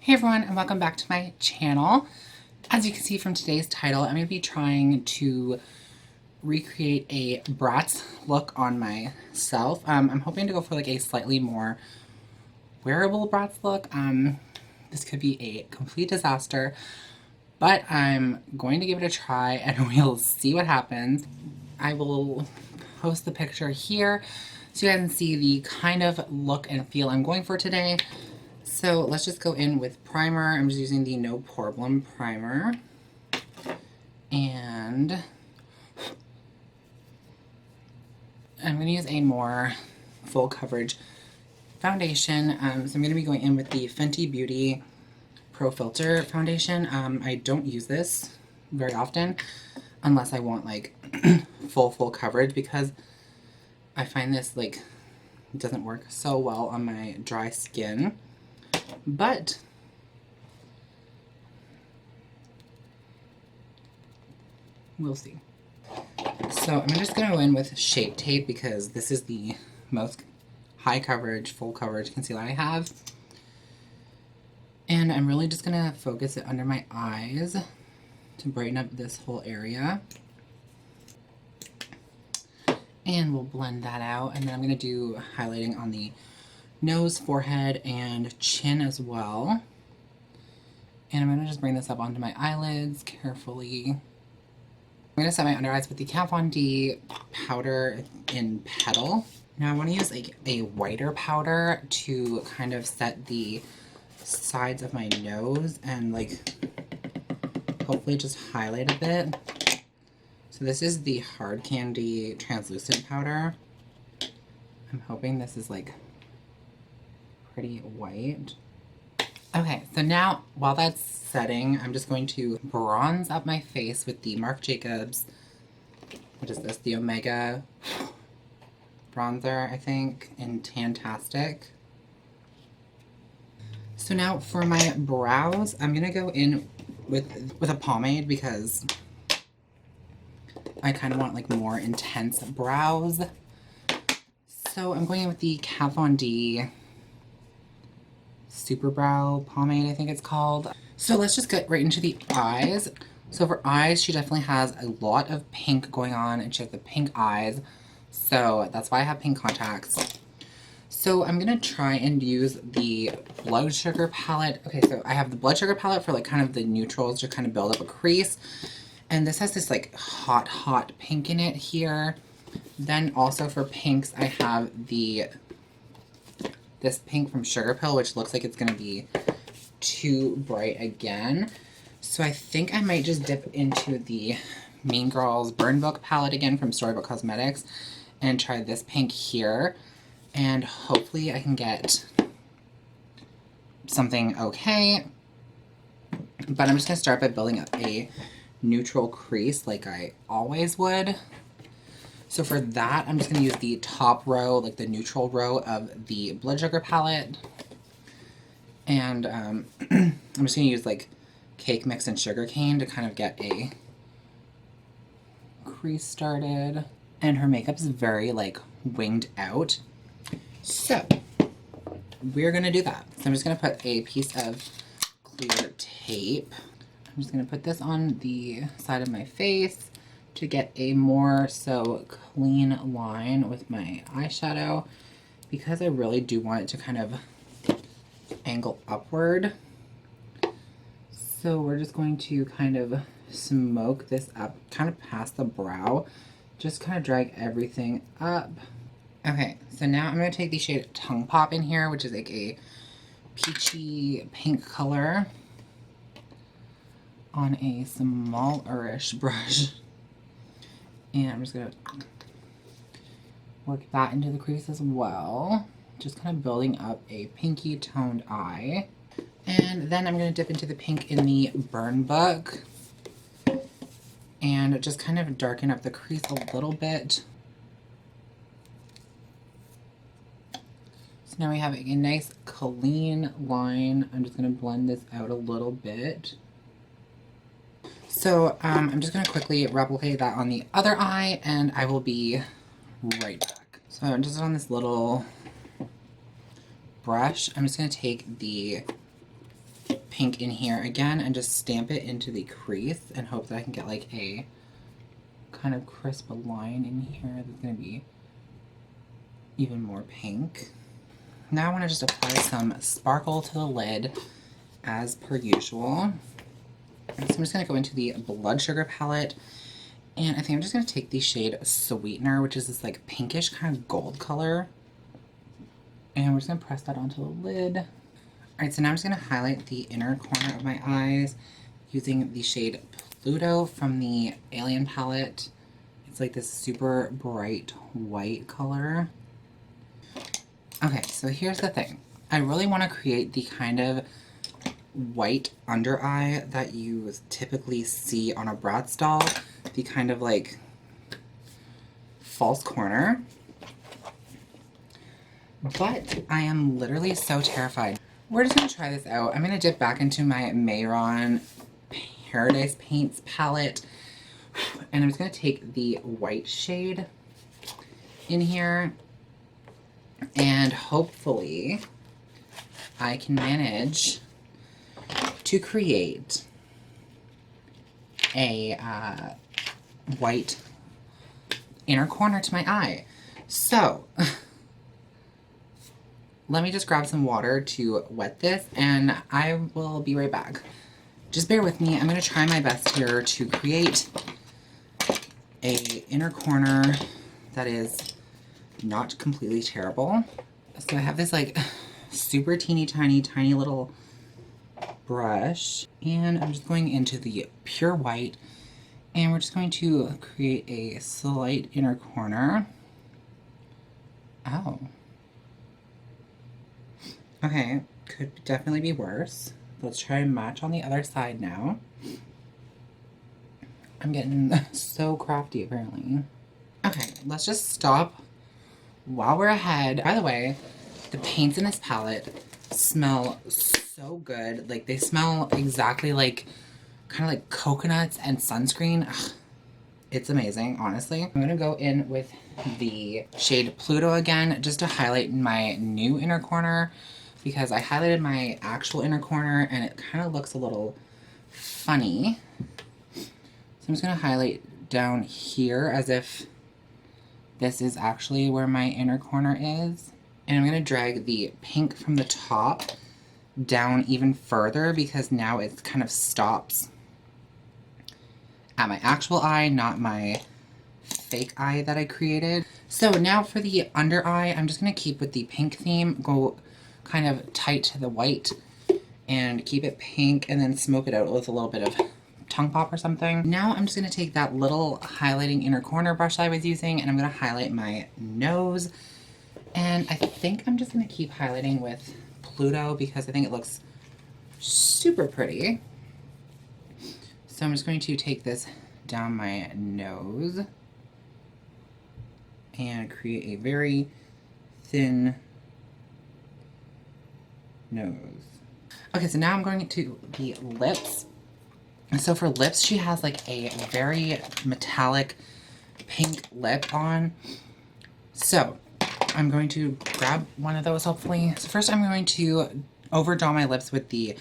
Hey everyone, and welcome back to my channel. As you can see from today's title, I'm going to be trying to recreate a Bratz look on myself. I'm hoping to go for like a slightly more wearable Bratz look. This could be a complete disaster, but I'm going to give it a try and we'll see what happens. I will post the picture here so you guys can see the kind of look and feel I'm going for today. So let's just go in with primer. I'm just using the No Problem primer. And I'm going to use a more full coverage foundation. So I'm going to be going in with the Fenty Beauty Pro Filter foundation. I don't use this very often unless I want like full coverage, because I find this like doesn't work so well on my dry skin. But we'll see. So I'm just going to go in with Shape Tape because this is the most high coverage, full coverage concealer I have. And I'm really just going to focus it under my eyes to brighten up this whole area. And we'll blend that out. And then I'm going to do highlighting on the nose, forehead, and chin as well. And I'm going to just bring this up onto my eyelids carefully. I'm going to set my under eyes with the Kat Von D powder in Petal. Now I want to use like a whiter powder to kind of set the sides of my nose and like hopefully just highlight a bit. So this is the Hard Candy translucent powder. I'm hoping this is like pretty white. Okay, so now while that's setting, I'm just going to bronze up my face with the Marc Jacobs, what is this, the Omega bronzer, I think, in Tantastic. So now for my brows, I'm gonna go in with a pomade because I kind of want like more intense brows. So I'm going in with the Kat Von D Super Brow Pomade, I think it's called. So let's just get right into the eyes. So for eyes, she definitely has a lot of pink going on, and she has the pink eyes. So that's why I have pink contacts. So I'm gonna try and use the Blood Sugar palette. Okay, so I have the Blood Sugar palette for like kind of the neutrals to kind of build up a crease. And this has this like hot pink in it here. Then also for pinks, I have this pink from Sugar Pill, which looks like it's going to be too bright again. So I think I might just dip into the Mean Girls Burn Book palette again from Storybook Cosmetics and try this pink here. And hopefully I can get something okay. But I'm just going to start by building up a neutral crease like I always would. So for that, I'm just going to use the top row, like the neutral row of the Blood Sugar palette. And I'm just going to use like Cake Mix and Sugar Cane to kind of get a crease started. And her makeup is very like winged out. So we're going to do that. So I'm just going to put a piece of clear tape. I'm just going to put this on the side of my face to get a more so clean line with my eyeshadow, because I really do want it to kind of angle upward. So we're just going to kind of smoke this up kind of past the brow, just kind of drag everything up. Okay, so now I'm going to take the shade Tongue Pop in here, which is like a peachy pink color, on a small-ish brush. And I'm just going to work that into the crease as well. Just kind of building up a pinky toned eye. And then I'm going to dip into the pink in the Burn Book. And just kind of darken up the crease a little bit. So now we have a nice clean line. I'm just going to blend this out a little bit. So I'm just going to quickly replicate that on the other eye, and I will be right back. So I'm just on this little brush. I'm just going to take the pink in here again and just stamp it into the crease and hope that I can get like a kind of crisp line in here that's going to be even more pink. Now I want to just apply some sparkle to the lid as per usual. So I'm just going to go into the Blood Sugar palette, and I think I'm just going to take the shade Sweetener, which is this like pinkish kind of gold color, and we're just going to press that onto the lid. Alright, so now I'm just going to highlight the inner corner of my eyes using the shade Pluto from the Alien palette. It's like this super bright white color. Okay, so here's the thing. I really want to create the kind of white under eye that you typically see on a Bratz doll, the kind of like false corner. But I am literally so terrified. We're just going to try this out. I'm going to dip back into my Mayron Paradise Paints palette, and I'm just going to take the white shade in here, and hopefully I can manage to create a white inner corner to my eye. So let me just grab some water to wet this, and I will be right back. Just bear with me. I'm going to try my best here to create a inner corner that is not completely terrible. So I have this like super teeny tiny little brush, and I'm just going into the pure white, and we're just going to create a slight inner corner. Oh. Okay, could definitely be worse. Let's try and match on the other side now. I'm getting so crafty apparently. Okay, let's just stop while we're ahead. By the way, the paints in this palette smell so good. Like they smell exactly like kind of like coconuts and sunscreen. Ugh, it's amazing, honestly. I'm gonna go in with the shade Pluto again just to highlight my new inner corner, because I highlighted my actual inner corner and it kind of looks a little funny. So I'm just going to highlight down here as if this is actually where my inner corner is. And I'm going to drag the pink from the top down even further, because now it kind of stops at my actual eye, not my fake eye that I created. So now for the under eye, I'm just going to keep with the pink theme, go kind of tight to the white and keep it pink, and then smoke it out with a little bit of tongue pop or something. Now I'm just going to take that little highlighting inner corner brush I was using, and I'm going to highlight my nose. And I think I'm just going to keep highlighting with Pluto because I think it looks super pretty. So I'm just going to take this down my nose and create a very thin nose. Okay, so now I'm going to the lips. So for lips, she has like a very metallic pink lip on. So I'm going to grab one of those hopefully. So first I'm going to overdraw my lips with the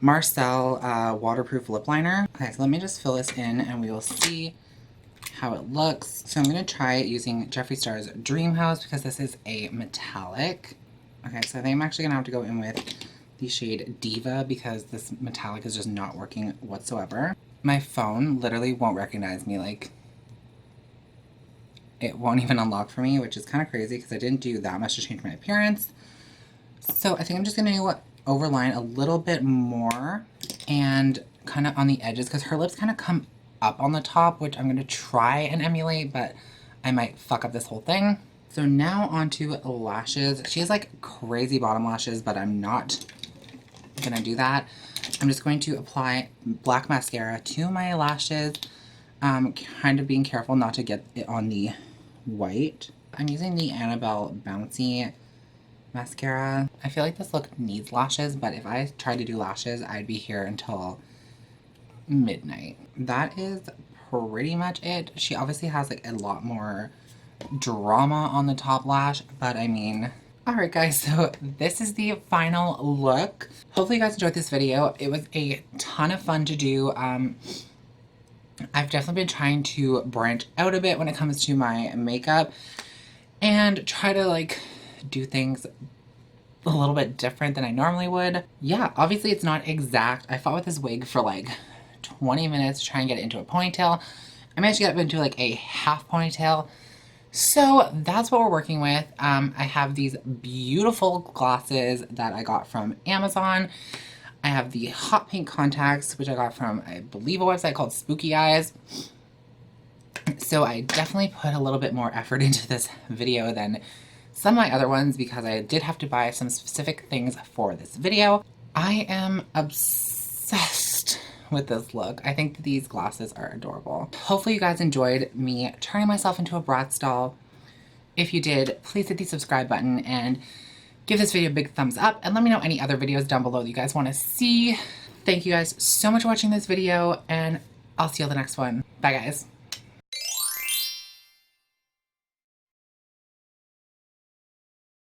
Marcel waterproof lip liner. Okay, so let me just fill this in and we will see how it looks. So I'm going to try it using Jeffree Star's Dream House because this is a metallic. Okay, so I think I'm actually going to have to go in with the shade Diva because this metallic is just not working whatsoever. My phone literally won't recognize me. Like, it won't even unlock for me, which is kind of crazy because I didn't do that much to change my appearance. So I think I'm just going to overline a little bit more and kind of on the edges because her lips kind of come up on the top, which I'm going to try and emulate, but I might fuck up this whole thing. So now onto lashes. She has like crazy bottom lashes, but I'm not gonna do that. I'm just going to apply black mascara to my lashes, kind of being careful not to get it on the white. I'm using the Annabelle Bouncy mascara. I feel like this look needs lashes, but if I tried to do lashes, I'd be here until midnight. That is pretty much it. She obviously has like a lot more drama on the top lash, but I mean, Alright guys, so this is the final look. Hopefully you guys enjoyed this video. It was a ton of fun to do. I've definitely been trying to branch out a bit when it comes to my makeup and try to like do things a little bit different than I normally would. Yeah, obviously it's not exact. I fought with this wig for like 20 minutes to try and get it into a ponytail. I managed to get it into like a half ponytail. So that's what we're working with. I have these beautiful glasses that I got from Amazon. I have the hot pink contacts, which I got from, I believe, a website called Spooky Eyes. So I definitely put a little bit more effort into this video than some of my other ones because I did have to buy some specific things for this video. I am obsessed with this look. I think that these glasses are adorable. Hopefully you guys enjoyed me turning myself into a Bratz doll. If you did, please hit the subscribe button and give this video a big thumbs up and let me know any other videos down below that you guys want to see. Thank you guys so much for watching this video and I'll see you on the next one. Bye guys.